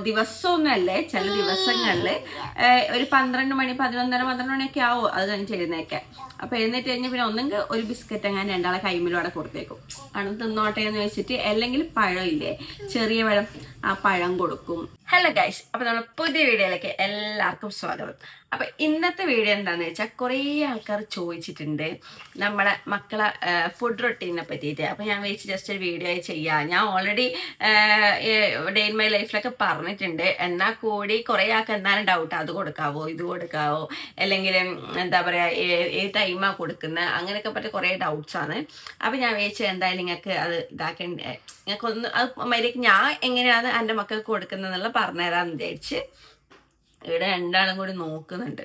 ദിവസമൊന്നുമല്ലേ, ചില ദിവസങ്ങളിൽ ഒരു 12 മണി 11:30 മണിയൊക്കെ ആവും അത് കഴിഞ്ഞ് എഴുന്നേക്കാൻ. അപ്പൊ എഴുന്നേറ്റ് കഴിഞ്ഞാൽ പിന്നെ ഒന്നെങ്കിൽ ഒരു ബിസ്ക്കറ്റ് അങ്ങനെ രണ്ടാളെ കൈമിലും അവിടെ കൊടുത്തേക്കും, ആണ് തിന്നോട്ടെ എന്ന് വെച്ചിട്ട്. അല്ലെങ്കിൽ പഴം ഇല്ലേ, ചെറിയ പഴം, ആ പഴം കൊടുക്കും. ഹലോ ഗൈസ്, അപ്പൊ നമ്മൾ പുതിയ വീഡിയോയിലേക്ക് എല്ലാവർക്കും സ്വാഗതം. അപ്പൊ ഇന്നത്തെ വീഡിയോ എന്താന്ന് വെച്ചാൽ, കുറേ ആൾക്കാർ ചോദിച്ചിട്ടുണ്ട് നമ്മളെ മക്കളെ ഫുഡ് റൊട്ടീനെ പറ്റിയിട്ട്. അപ്പൊ ഞാൻ വെച്ച് ജസ്റ്റ് ഒരു വീഡിയോ ചെയ്യാം. ഞാൻ ഓൾറെഡി ഡേ ഇൻ മൈ ലൈഫിലൊക്കെ പറഞ്ഞിട്ടുണ്ട്. എന്നാൽ കൂടി കുറേ ആൾക്ക് എന്നാലും ഡൗട്ട്, അത് കൊടുക്കാവോ ഇത് കൊടുക്കാവോ, അല്ലെങ്കിൽ എന്താ പറയാ ഏത് ടൈമാ കൊടുക്കുന്നത്, അങ്ങനെയൊക്കെ പറ്റി കുറേ ഡൗട്ട്സ് ആണ്. അപ്പൊ ഞാൻ വെച്ച് എന്തായാലും നിങ്ങൾക്ക് അത് ഇതാക്കണ്ടേ, നിങ്ങൾക്കൊന്ന് അത് മര്യാദക്ക് ഞാൻ എങ്ങനെയാണ് എൻ്റെ മക്കൾക്ക് കൊടുക്കുന്നതെന്നുള്ള പറഞ്ഞുതരാന്ന് വിചാരിച്ച് ഇവിടെ രണ്ടാളും കൂടി നോക്കുന്നുണ്ട്.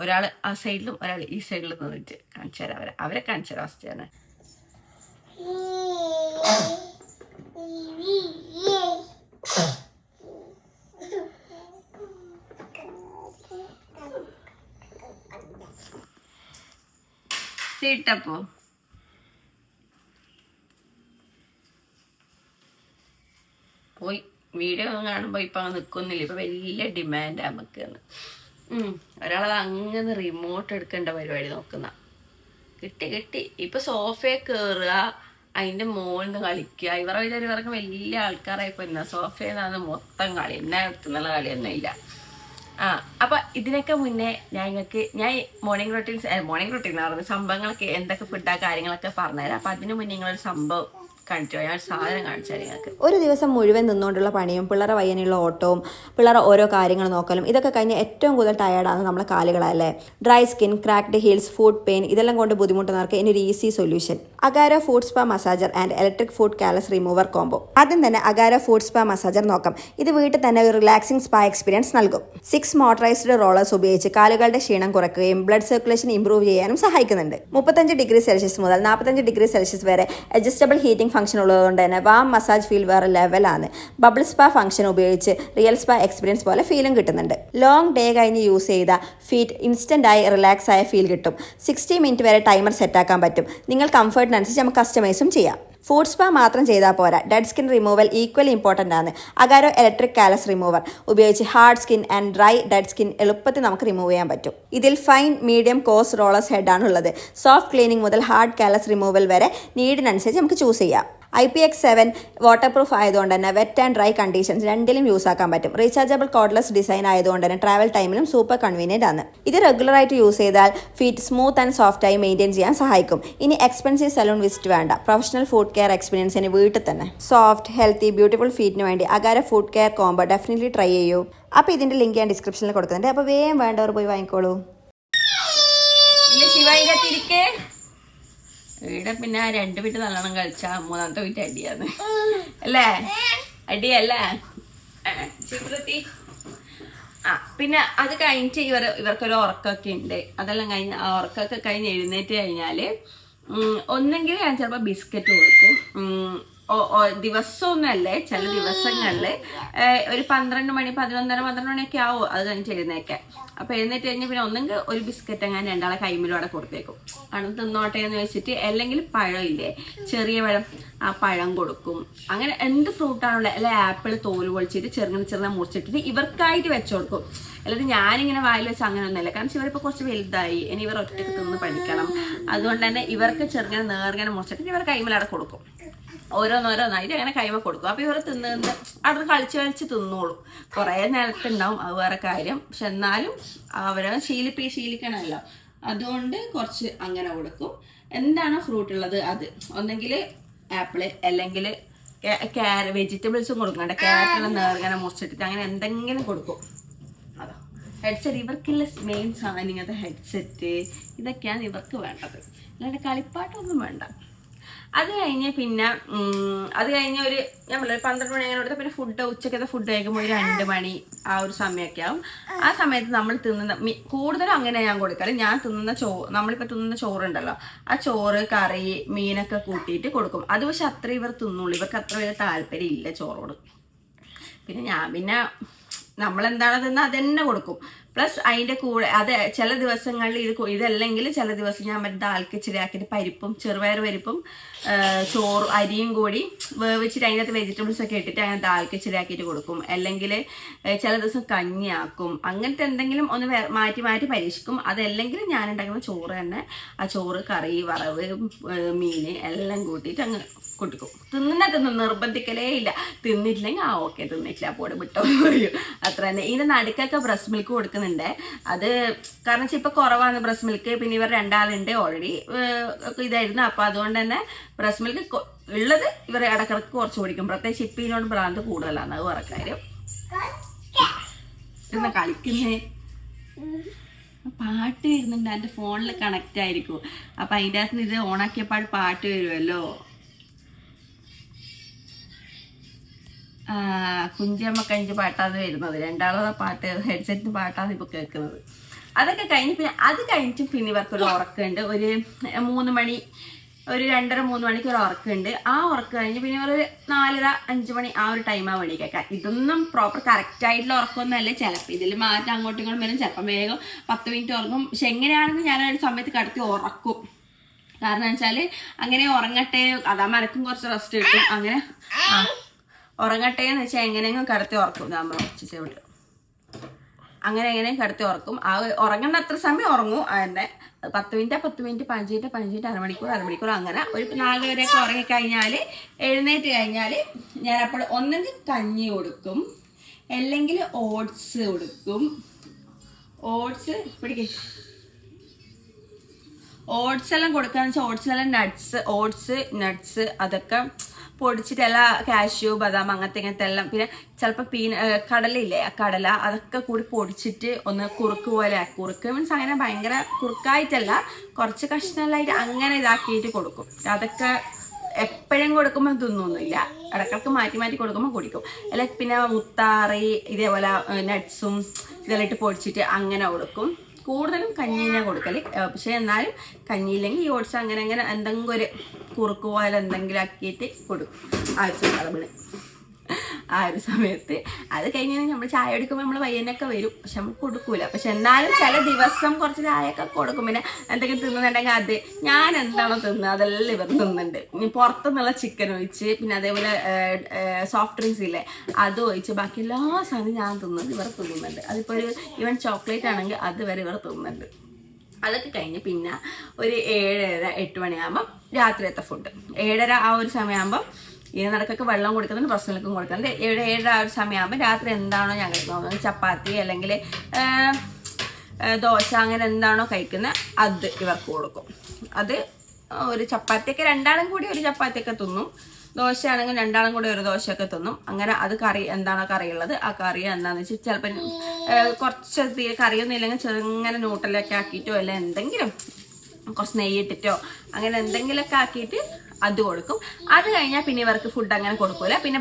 ഒരാൾ ആ സൈഡിലും ഒരാൾ ഈ സൈഡിലും നിന്നിട്ട് കാണിച്ചു തരാം. അവരെ കാണിച്ചു തരാം അവസ്ഥയാണ്. സീട്ടപ്പോ പോയി വീഡിയോ കാണുമ്പോൾ ഇപ്പൊ നിൽക്കുന്നില്ല. ഇപ്പൊ വലിയ ഡിമാൻഡ് നമുക്ക്. ഒരാളത് അങ്ങനെ റിമോട്ട് എടുക്കേണ്ട പരിപാടി നോക്കുന്ന. കിട്ടി ഇപ്പൊ സോഫയെ കയറുക, അതിന്റെ മുകളിൽ നിന്ന് കളിക്കുക. ഇവർക്ക് വലിയ ആൾക്കാരായിപ്പോ എന്നാ സോഫയെന്നാണ് മൊത്തം കളി, എന്നാ എടുത്തുന്നുള്ള കളിയൊന്നും ഇല്ല. അപ്പൊ ഇതിനൊക്കെ മുന്നേ ഞാൻ മോർണിംഗ് റൊട്ടീൻ പറഞ്ഞ സംഭവങ്ങളൊക്കെ എന്തൊക്കെ ഫുഡാ കാര്യങ്ങളൊക്കെ പറഞ്ഞുതരാം. അപ്പൊ അതിനു മുന്നേ നിങ്ങളൊരു സംഭവം കാണിച്ചോ, ഞാൻ സാധനം കാണിച്ചാൽ നിങ്ങൾക്ക്. ഒരു ദിവസം മുഴുവൻ നിന്നുകൊണ്ടുള്ള പണിയും പിള്ളേരെ വയ്യാനുള്ള ഓട്ടവും പിള്ളേരെ ഓരോ കാര്യങ്ങൾ നോക്കലും ഇതൊക്കെ കഴിഞ്ഞ് ഏറ്റവും കൂടുതൽ ടയേർഡാണ് നമ്മളെ കാലുകളല്ലേ. Dry skin, cracked heels, foot pain ഇതെല്ലാം കൊണ്ട് ബുദ്ധിമുട്ടുന്നവർക്ക് ഇനി ഒരു easy solution Agaro foot spa massager and electric foot callus remover combo. ആദ്യം തന്നെ അഗാരോ ഫുഡ് സ്പാ മസാജർ നോക്കാം. ഇത് വീട്ടിൽ തന്നെ ഒരു റിലാക്സിംഗ് സ്പാ എക്സ്പീരിയൻസ് നൽകും. 6 മോട്ടറൈസ്ഡ് റോളേഴ്സ് ഉപയോഗിച്ച് കാലുകളുടെ ക്ഷീണം കുറയ്ക്കുകയും ബ്ലഡ് സർക്കുലേഷൻ ഇംപ്രൂവ് ചെയ്യാനും സഹായിക്കുന്നുണ്ട്. 35 ഡിഗ്രി സെൽഷ്യസ് മുതൽ 45 ഡിഗ്രി സെൽഷ്യസ് വരെ അഡ്ജസ്റ്റബിൾ ഹീറ്റിംഗ് ഫംഗ്ഷൻ ഉള്ളതുകൊണ്ട് തന്നെ വാം മസാജ് ഫീൽ വേറെ ലെവലാണ്. ബബിൾ സ്പാ ഫംഗ്ഷൻ ഉപയോഗിച്ച് റിയൽ സ്പാ എക്സ്പീരിയൻസ് പോലെ ഫീലും കിട്ടുന്നുണ്ട്. ലോങ് ഡേ കഴിഞ്ഞ് യൂസ് ചെയ്ത ഫീറ്റ് ഇൻസ്റ്റന്റ് ആയി റിലാക്സ് ആയ ഫീൽ കിട്ടും. 60 മിനിറ്റ് വരെ ടൈമർ സെറ്റാക്കാൻ പറ്റും. നിങ്ങൾ കംഫർട്ടിനനുസരിച്ച് നമുക്ക് കസ്റ്റമൈസും ചെയ്യാം. ഫുഡ് സ്പാ മാത്രം ചെയ്താൽ പോരാ, dead skin removal equally important ആണ്. അഗാരോ ഇലക്ട്രിക് കാലസ് റിമൂവർ ഉപയോഗിച്ച് hard skin and dry dead skin എളുപ്പത്തിൽ നമുക്ക് റിമൂവ് ചെയ്യാൻ പറ്റും. ഇതിൽ ഫൈൻ, മീഡിയം, കോസ് റോളേഴ്സ് ഹെഡാണുള്ളത്. സോഫ്റ്റ് ക്ലീനിങ് മുതൽ ഹാർഡ് കാലസ് റിമൂവൽ വരെ നീഡിനനുസരിച്ച് നമുക്ക് ചൂസ് ചെയ്യാം. IPX7 വാട്ടർ പ്രൂഫ് ആയതുകൊണ്ട് തന്നെ വെറ്റ് ആൻഡ് ഡ്രൈ കണ്ടീഷൻസ് രണ്ടിലും യൂസ് ആക്കാൻ പറ്റും. റീചാർജബിൾ കോർഡ്ലെസ് ഡിസൈൻ ആയതുകൊണ്ട് തന്നെ ട്രാവൽ ടൈമിലും സൂപ്പർ കൺവീനിയന്റ് ആണ്. ഇത് റെഗുലറായിട്ട് യൂസ് ചെയ്താൽ ഫീറ്റ് സ്മൂത്ത് ആൻഡ് സോഫ്റ്റ് ആയി മെയിൻറ്റെയിൻ ചെയ്യാൻ സഹായിക്കും. ഇനി എക്സ്പെൻസീവ് സലൂൺ വിസിറ്റ് വേണ്ട, പ്രൊഫഷണൽ ഫുഡ് കെയർ എക്സ്പീരിയൻസിന് വീട്ടിൽ തന്നെ സോഫ്റ്റ്, ഹെൽത്തി, ബ്യൂട്ടിഫുൾ ഫീറ്റിന് വേണ്ടി Agaro food care combo definitely try ചെയ്യൂ. അപ്പോൾ ഇതിന്റെ ലിങ്ക് ഞാൻ ഡിസ്ക്രിപ്ഷനിൽ കൊടുക്കുന്നുണ്ട്. അപ്പോൾ വേഗം വേണ്ടവർ പോയി വാങ്ങിക്കോളൂ. ഇവിടെ പിന്നെ 2 വീട്ട് നല്ലോണം കളിച്ചാ 3ാമത്തെ വീട്ട് അടിയാണ് അല്ലേ, അടിയല്ലേ ചിത്രത്തി. പിന്നെ അത് കഴിഞ്ഞിട്ട് ഇവർക്കൊരു ഉറക്കമൊക്കെ ഉണ്ട്. അതെല്ലാം കഴിഞ്ഞ് ആ ഉറക്കമൊക്കെ കഴിഞ്ഞ് എഴുന്നേറ്റ് കഴിഞ്ഞാല് ഒന്നെങ്കിൽ ഞാൻ ചിലപ്പോൾ ബിസ്ക്കറ്റ് കൊടുക്കും. ദിവസമൊന്നുമല്ലേ, ചില ദിവസങ്ങളിൽ ഒരു 12 മണി 11:30 മണിയൊക്കെ ആവും അത് കഴിഞ്ഞ് എഴുന്നേക്കാൻ. അപ്പൊ എഴുന്നേറ്റ് കഴിഞ്ഞാൽ പിന്നെ ഒന്നെങ്കിൽ ഒരു ബിസ്ക്കറ്റ് അങ്ങനെ രണ്ടാളെ കൈമിലും അവിടെ കൊടുത്തേക്കും, ആണ് തിന്നോട്ടെ എന്ന് വെച്ചിട്ട്. അല്ലെങ്കിൽ പഴം ഇല്ലേ, ചെറിയ പഴം, ആ പഴം കൊടുക്കും. അങ്ങനെ എന്ത് ഫ്രൂട്ടാണുള്ളത്, അല്ലെ ആപ്പിൾ തോല് പൊളിച്ചിട്ട് ചെറുങ്ങനെ മുറിച്ചിട്ടിട്ട് ഇവർക്കായിട്ട് വെച്ചു കൊടുക്കും. അല്ലാതെ ഞാനിങ്ങനെ വായിൽ വെച്ച് അങ്ങനെ ഒന്നുമില്ല. കാരണം ഇവരിപ്പോൾ കുറച്ച് വലുതായി, ഇനി ഇവർ ഒറ്റയ്ക്ക് തിന്ന് പഠിക്കണം. അതുകൊണ്ട് തന്നെ ഇവർക്ക് ചെറുങ്ങനെ നേർങ്ങനെ മുറിച്ചിട്ട് ഇവർ കൈമിലവിടെ കൊടുക്കും. ഓരോന്നോരോന്നായിട്ട് അങ്ങനെ കൈമ കൊടുക്കും. അപ്പോൾ ഇവർ തിന്ന് അവിടെ കളിച്ച് തിന്നോളും. കുറേ നേരത്തുണ്ടാവും, അത് വേറെ കാര്യം. പക്ഷെ എന്നാലും അവരെ ശീലിക്കണമല്ലോ, അതുകൊണ്ട് കുറച്ച് അങ്ങനെ കൊടുക്കും. എന്താണോ ഫ്രൂട്ട് ഉള്ളത് അത്, ഒന്നെങ്കിൽ ആപ്പിള് അല്ലെങ്കിൽ വെജിറ്റബിൾസും കൊടുക്കും. ക്യാരറ്റെല്ലാം നേർങ്ങനെ മുറിച്ചിട്ടിട്ട് അങ്ങനെ എന്തെങ്കിലും കൊടുക്കും. അതോ ഹെഡ്സെറ്റ്, ഇവർക്കുള്ള മെയിൻ സാധനം ഇങ്ങനത്തെ ഹെഡ്സെറ്റ് ഇതൊക്കെയാണ് ഇവർക്ക് വേണ്ടത്. അല്ലാണ്ട് കളിപ്പാട്ടൊന്നും വേണ്ട. അത് കഴിഞ്ഞ് പിന്നെ ഒരു ഞാൻ പറഞ്ഞ 12 മണി അങ്ങനെ കൊടുത്താൽ പിന്നെ ഉച്ചക്കത്തെ ഫുഡ് കഴിക്കുമ്പോൾ ഒരു 2 മണി ആ ഒരു സമയമൊക്കെ ആവും. ആ സമയത്ത് നമ്മൾ തിന്നുന്ന കൂടുതലും അങ്ങനെ ഞാൻ കൊടുക്കാറ്. ഞാൻ തിന്നുന്ന നമ്മളിപ്പോൾ തിന്നുന്ന ചോറുണ്ടല്ലോ, ആ ചോറ്, കറി, മീനൊക്കെ കൂട്ടിയിട്ട് കൊടുക്കും. അത് പക്ഷെ അത്ര ഇവർ തിന്നുള്ളൂ. ഇവർക്ക് അത്ര വലിയ താല്പര്യം ഇല്ല ചോറോട്. പിന്നെ നമ്മളെന്താണോ തിന്നാൽ അത് തന്നെ കൊടുക്കും. പ്ലസ് അതിൻ്റെ കൂടെ അത് ചില ദിവസങ്ങളിൽ ഇതല്ലെങ്കിൽ ചില ദിവസം ഞാൻ മറ്റേ ദാൽ കിച്ചടി ആക്കിയിട്ട് പരിപ്പും ചെറുപയർ പരിപ്പും ചോറ് അരിയും കൂടി വേവിച്ചിട്ട് അതിനകത്ത് വെജിറ്റബിൾസ് ഒക്കെ ഇട്ടിട്ട് അങ്ങനെ ദാൽ കിച്ചടി ആക്കിയിട്ട് കൊടുക്കും. അല്ലെങ്കിൽ ചില ദിവസം കഞ്ഞിയാക്കും. അങ്ങനത്തെ എന്തെങ്കിലും ഒന്ന് മാറ്റി മാറ്റി പരീക്ഷിക്കും. അതല്ലെങ്കിൽ ഞാൻ ഉണ്ടാക്കുന്ന ചോറ് തന്നെ, ആ ചോറ് കറി വറവ് മീൻ എല്ലാം കൂട്ടിയിട്ട് അങ്ങ് കൊടുക്കും. തിന്നും നിർബന്ധിക്കലേ ഇല്ല. തിന്നിട്ടില്ലെങ്കിൽ ഓക്കെ തിന്നിട്ടില്ല പോടെ വിട്ടോ പറയും, അത്ര തന്നെ. ഇതിൻ്റെ നടുക്കൊക്കെ ബ്രസ്റ്റ് മിൽക്ക് കൊടുക്കുന്നുണ്ട്. അത് കാരണം വെച്ചാൽ ഇപ്പം കുറവാണ് ബ്രസ്റ്റ് മിൽക്ക്. പിന്നെ ഇവർ 2 ആളുണ്ട് ഓൾറെഡി ഇതായിരുന്നു. അപ്പം അതുകൊണ്ട് തന്നെ ബ്രസ്റ്റ് മിൽക്ക് ഉള്ളത് ഇവർ ഇടക്കിടക്ക് കുറച്ച് കുടിക്കും. പ്രത്യേകിച്ച് ഇപ്പം ഇതിനോട് ഭ്രാന്ത് കൂടുതലാണ്, അത് വേറെ കാര്യം. എന്നാ കളിക്കുന്നേ പാട്ട് വരുന്നുണ്ട്, എൻ്റെ ഫോണിൽ കണക്റ്റ് ആയിരിക്കും. അപ്പം അതിൻ്റെ അകത്ത് ഇത് ഓണാക്കിയപ്പോൾ പാട്ട് വരുമല്ലോ. കുഞ്ചമ്മ കഴിഞ്ഞ് പാട്ടാണ് വരുന്നത്. 2 പാട്ട് ഹെഡ്സെറ്റിന് പാട്ടാണ് ഇപ്പോൾ കേൾക്കുന്നത്. അതൊക്കെ കഴിഞ്ഞ് പിന്നെ അത് കഴിഞ്ഞിട്ട് പിന്നെ ഇവർക്കൊരു ഉറക്കമുണ്ട്. ഒരു 3 മണി, ഒരു 2:30-3 മണിക്ക് ഒരു ഉറക്കമുണ്ട്. ആ ഉറക്കം കഴിഞ്ഞ് പിന്നെ ഒരു 4:30-5 മണി ആ ഒരു ടൈമാണ് വേണ്ടി കേൾക്കാൻ. ഇതൊന്നും പ്രോപ്പർ കറക്റ്റായിട്ടുള്ള ഉറക്കമൊന്നുമല്ല. ചിലപ്പോൾ ഇതിൽ മാറ്റം അങ്ങോട്ടും ഇങ്ങോട്ടും വരും. ചിലപ്പോൾ വേഗം 10 മിനിറ്റ് ഉറങ്ങും. പക്ഷെ എങ്ങനെയാണെന്ന് ഞാനൊരു സമയത്ത് കടത്തി ഉറക്കും. കാരണം വെച്ചാൽ അങ്ങനെ ഉറങ്ങട്ടെ, അതാ മനക്കും കുറച്ച് റെസ്റ്റ് കിട്ടും. അങ്ങനെ ഉറങ്ങട്ടെ എന്ന് വെച്ചാൽ എങ്ങനെയെങ്കിലും കടത്തി ഉറക്കും. നമ്മൾ ഉറച്ചിട്ട് അങ്ങനെ എങ്ങനെയും കടത്തി ഉറക്കും. ആ ഉറങ്ങേണ്ട അത്ര സമയം ഉറങ്ങും. അതന്നെ 10 മിനിറ്റ് 10 മിനിറ്റ് 15 മിനിറ്റ് അരമണിക്കൂർ അങ്ങനെ ഒരു 4 വരെയൊക്കെ ഉറങ്ങിക്കഴിഞ്ഞാൽ എഴുന്നേറ്റ് കഴിഞ്ഞാൽ ഞാൻ അപ്പോൾ ഒന്നെങ്കിൽ കഞ്ഞി കൊടുക്കും, അല്ലെങ്കിൽ ഓട്സ് കൊടുക്കും. ഓട്സ് എല്ലാം കൊടുക്കാന്ന് വെച്ചാൽ ഓട്സിലെല്ലാം നട്ട്സ് അതൊക്കെ പൊടിച്ചിട്ട് എല്ലാം കാഷ്യൂ ബദാം അങ്ങനത്തെ എല്ലാം, പിന്നെ ചിലപ്പോൾ കടലയില്ലേ, ആ കടല അതൊക്കെ കൂടി പൊടിച്ചിട്ട് ഒന്ന് കുറുക്ക് പോലെ കുറുക്ക് മീൻസ് അങ്ങനെ ഭയങ്കര കുറുക്കായിട്ടല്ല, കുറച്ച് കഷ്ണലായിട്ട് അങ്ങനെ ഇതാക്കിയിട്ട് കൊടുക്കും. അതൊക്കെ എപ്പോഴും കൊടുക്കുമ്പോൾ തിന്നൊന്നുമില്ല, ഇടയ്ക്കിടയ്ക്ക് മാറ്റി കൊടുക്കുമ്പോൾ കുടിക്കും. അല്ല പിന്നെ മുത്താറി ഇതേപോലെ നട്ട്സും ഇതെല്ലാം ഇട്ട് പൊടിച്ചിട്ട് അങ്ങനെ കൊടുക്കും. കൂടുതലും കഞ്ഞീനെ കൊടുക്കൽ. പക്ഷെ എന്നാലും കഞ്ഞിയില്ലെങ്കിൽ ഈ ഓട്സ് അങ്ങനെ എന്തെങ്കിലും ഒരു കുറുക്ക് പോലെ എന്തെങ്കിലും ആക്കിയിട്ട് കൊടുക്കും ആ ഒരു സമയത്ത്. അത് കഴിഞ്ഞ് നമ്മൾ ചായ എടുക്കുമ്പോൾ നമ്മൾ പയ്യനൊക്കെ വരും, പക്ഷെ നമ്മൾ കൊടുക്കൂല. പക്ഷെ എന്നാലും ചില ദിവസം കുറച്ച് ചായയൊക്കെ കൊടുക്കും. പിന്നെ എന്തെങ്കിലും തിന്നുന്നുണ്ടെങ്കിൽ അത് ഞാൻ എന്താണോ തിന്നുന്നത് അതെല്ലാം ഇവർ തിന്നുന്നുണ്ട്. ഇനി പുറത്തുനിന്നുള്ള ചിക്കൻ ഒഴിച്ച് പിന്നെ അതേപോലെ സോഫ്റ്റ് ഡ്രിങ്ക്സ് ഇല്ലേ അത് ഒഴിച്ച് ബാക്കി എല്ലാ സാധനവും ഞാൻ തിന്നുന്നത് ഇവർ തിന്നുന്നുണ്ട്. അതിപ്പോൾ ഒരു ഈവൻ ചോക്ലേറ്റ് ആണെങ്കിൽ അത് വരെ ഇവർ തിന്നുന്നുണ്ട്. അതൊക്കെ കഴിഞ്ഞ് പിന്നെ ഒരു 7:30-8 മണിയാകുമ്പം രാത്രിയത്തെ ഫുഡ്. 7:30 ആ ഒരു സമയമാകുമ്പം ഇതിന് നടക്കൊക്കെ വെള്ളം കൊടുക്കുന്നുണ്ട്, പ്രശ്നങ്ങൾക്കും കൊടുക്കുന്നുണ്ട്. 7:30 ആ ഒരു സമയമാകുമ്പോൾ രാത്രി എന്താണോ ഞാൻ കഴിക്കുന്നത്, ചപ്പാത്തി അല്ലെങ്കിൽ ദോശ അങ്ങനെ എന്താണോ കഴിക്കുന്നത് അത് ഇവർക്ക് കൊടുക്കും. അത് ഒരു ചപ്പാത്തിയൊക്കെ 2 ആളും കൂടി ഒരു ചപ്പാത്തിയൊക്കെ തിന്നും. ദോശയാണെങ്കിൽ 2 ആളും കൂടി ഒരു ദോശയൊക്കെ തിന്നും. അങ്ങനെ അത് കറി എന്താണോ കറിയുള്ളത് ആ കറി എന്താണെന്ന് വെച്ചാൽ ചിലപ്പോൾ കുറച്ച് കറിയൊന്നും ഇല്ലെങ്കിൽ ചെറുങ്ങനെ ന്യൂട്രലൊക്കെ ആക്കിയിട്ടോ അല്ല എന്തെങ്കിലും കുറച്ച് നെയ്യിട്ടിട്ടോ അങ്ങനെ എന്തെങ്കിലുമൊക്കെ ആക്കിയിട്ട് അത് കൊടുക്കും. അത് കഴിഞ്ഞാൽ പിന്നെ ഇവർക്ക് ഫുഡ് അങ്ങനെ കൊടുക്കൂല. പിന്നെ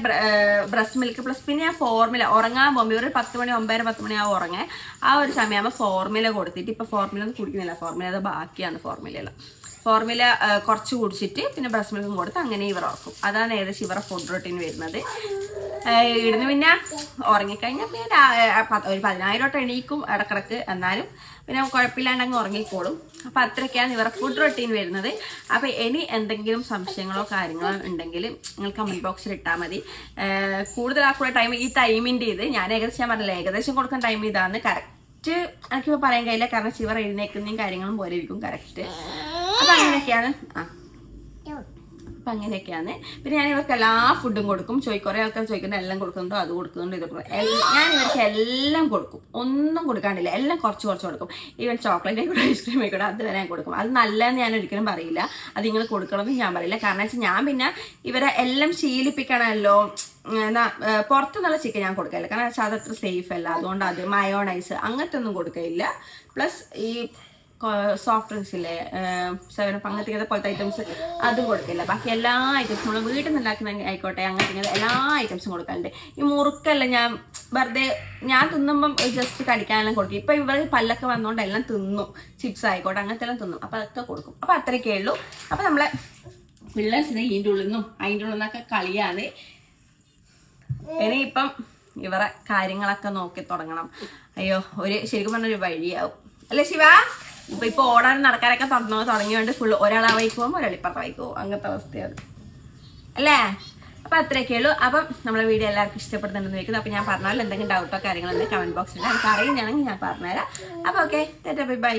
ബ്രസ്റ്റ് മിൽക്ക് പ്ലസ് പിന്നെ ഞാൻ ഫോർമുല ഉറങ്ങാൻ പോകുമ്പോൾ ഇവർ 10 മണി 9:30-10 മണിയാവും ഉറങ്ങാൻ. ആ ഒരു സമയമാകുമ്പോൾ ഫോർമുല കൊടുത്തിട്ട് ഇപ്പം ഫോർമുല ഒന്നും കുടിക്കുന്നില്ല, ഫോർമുല അത് ബാക്കിയാണ് ഫോർമുല കുറച്ച് കുടിച്ചിട്ട് പിന്നെ ബ്രസ്റ്റ് മിൽക്കും കൊടുത്ത് അങ്ങനെ ഇവർ ഉറക്കും. അതാണ് ഏകദേശം ഇവരുടെ ഫുഡ് റൊട്ടീൻ വരുന്നത്. ഇവിടുന്ന് പിന്നെ ഉറങ്ങിക്കഴിഞ്ഞാൽ പിന്നെ ഒരു 10,000 എണീക്കും ഇടക്കിടക്ക്, എന്നാലും പിന്നെ കുഴപ്പമില്ലാണ്ടങ്ങ് ഉറങ്ങിക്കോളും. അപ്പം അത്രയൊക്കെയാണ് ഇവരുടെ ഫുഡ് റൊട്ടീൻ വരുന്നത്. അപ്പം ഇനി എന്തെങ്കിലും സംശയങ്ങളോ കാര്യങ്ങളോ ഉണ്ടെങ്കിൽ നിങ്ങൾ കമൻറ്റ് ബോക്സിൽ ഇട്ടാൽ മതി. കൂടുതലാക്കുള്ള ടൈം ഈ ടൈമിൻ്റെ ഇത് ഞാൻ പറഞ്ഞില്ല, ഏകദേശം കൊടുക്കുന്ന ടൈം ഇതാണ്. കറക്റ്റ് എനിക്കിപ്പോൾ പറയാൻ കഴിയില്ല, കാരണം ഇവർ എഴുന്നേക്കുന്നതും കാര്യങ്ങളും പോലെ ഇരിക്കും കറക്റ്റ്. അപ്പം അങ്ങനെയൊക്കെയാണ്. അപ്പം അങ്ങനെയൊക്കെയാണ്. പിന്നെ ഞാൻ ഇവർക്ക് എല്ലാ ഫുഡും കൊടുക്കും. കുറേ ആൾക്കാർ ചോദിക്കുന്നുണ്ട് എല്ലാം കൊടുക്കുന്നുണ്ടോ, അത് കൊടുക്കുന്നുണ്ടോ, ഇത് ഞാൻ ഇവർക്ക് എല്ലാം കൊടുക്കും. ഒന്നും കൊടുക്കാണ്ടില്ല, എല്ലാം കുറച്ച് കൊടുക്കും. ഈവൻ ചോക്ലേറ്റ് ആയിക്കോട്ടെ ഐസ്ക്രീം ആയിക്കോട്ടെ അത് വരെ ഞാൻ കൊടുക്കും. അത് നല്ലതെന്ന് ഞാൻ ഒരിക്കലും പറയില്ല, അത് നിങ്ങൾ കൊടുക്കണമെന്ന് ഞാൻ പറയില്ല. കാരണം വെച്ചാൽ ഞാൻ പിന്നെ ഇവരെ എല്ലാം ശീലിപ്പിക്കണമല്ലോ. പുറത്തുനിന്നുള്ള ചിക്കൻ ഞാൻ കൊടുക്കില്ല, കാരണം വെച്ചാൽ അതത്ര സേഫ് അല്ല. അതുകൊണ്ട് അത് മയോണൈസ് അങ്ങനത്തെ ഒന്നും കൊടുക്കില്ല. പ്ലസ് ഈ സോഫ്റ്റ് ഡ്രിങ്ക്സ് ഇല്ലേ 7up അങ്ങനത്തെ പോലത്തെ ഐറ്റംസ് അതും കൊടുക്കില്ല. ബാക്കി എല്ലാ ഐറ്റംസും നമ്മൾ വീട്ടിൽ നിന്ന് ഉണ്ടാക്കുന്ന ആയിക്കോട്ടെ അങ്ങനത്തെ എല്ലാ ഐറ്റംസും കൊടുക്കാറുണ്ട്. ഈ മുറുക്കല്ല ഞാൻ വെറുതെ ഞാൻ തിന്നുമ്പം ജസ്റ്റ് കടിക്കാനെല്ലാം കൊടുക്കും. ഇപ്പം ഇവർ പല്ലൊക്കെ വന്നുകൊണ്ട് എല്ലാം തിന്നും, ചിപ്സ് ആയിക്കോട്ടെ അങ്ങനത്തെ എല്ലാം തിന്നും. അപ്പം അതൊക്കെ കൊടുക്കും. അപ്പം അത്രയൊക്കെ ഉള്ളൂ. അപ്പം നമ്മളെ പിള്ളേഴ്സിനെ ഇതിൻ്റെ ഉള്ളിൽ നിന്നും അതിൻ്റെ ഉള്ളിൽ നിന്നൊക്കെ കളിയാണ്. ഇനിയിപ്പം ഇവരെ കാര്യങ്ങളൊക്കെ നോക്കി തുടങ്ങണം. അയ്യോ ശരിക്കും പറഞ്ഞൊരു വഴിയാവും അല്ലേ ശിവ? ഇപ്പൊ ഓടാനും നടക്കാനൊക്കെ തുടങ്ങിയോണ്ട് ഫുള്ള് ഒരാളെ വൈക്ക് പോകുമ്പോൾ ഒരാളിപ്പുറത്തെ വൈക്ക് പോകും, അങ്ങനത്തെ അവസ്ഥയാണ് അല്ലേ? അപ്പൊ അത്രയൊക്കെ ഉള്ളൂ. അപ്പം നമ്മളെ വീഡിയോ എല്ലാവർക്കും ഇഷ്ടപ്പെടുന്നുണ്ടെന്ന് വെക്കുന്നു. അപ്പൊ ഞാൻ പറഞ്ഞാൽ എന്തെങ്കിലും ഡൗട്ടോ കാര്യങ്ങളോ കമന്റ് ബോക്സിൽ എനിക്ക് അറിയുകയാണെങ്കിൽ ഞാൻ പറഞ്ഞുതരാം. അപ്പൊ ഓക്കെ, ബൈ ബൈ.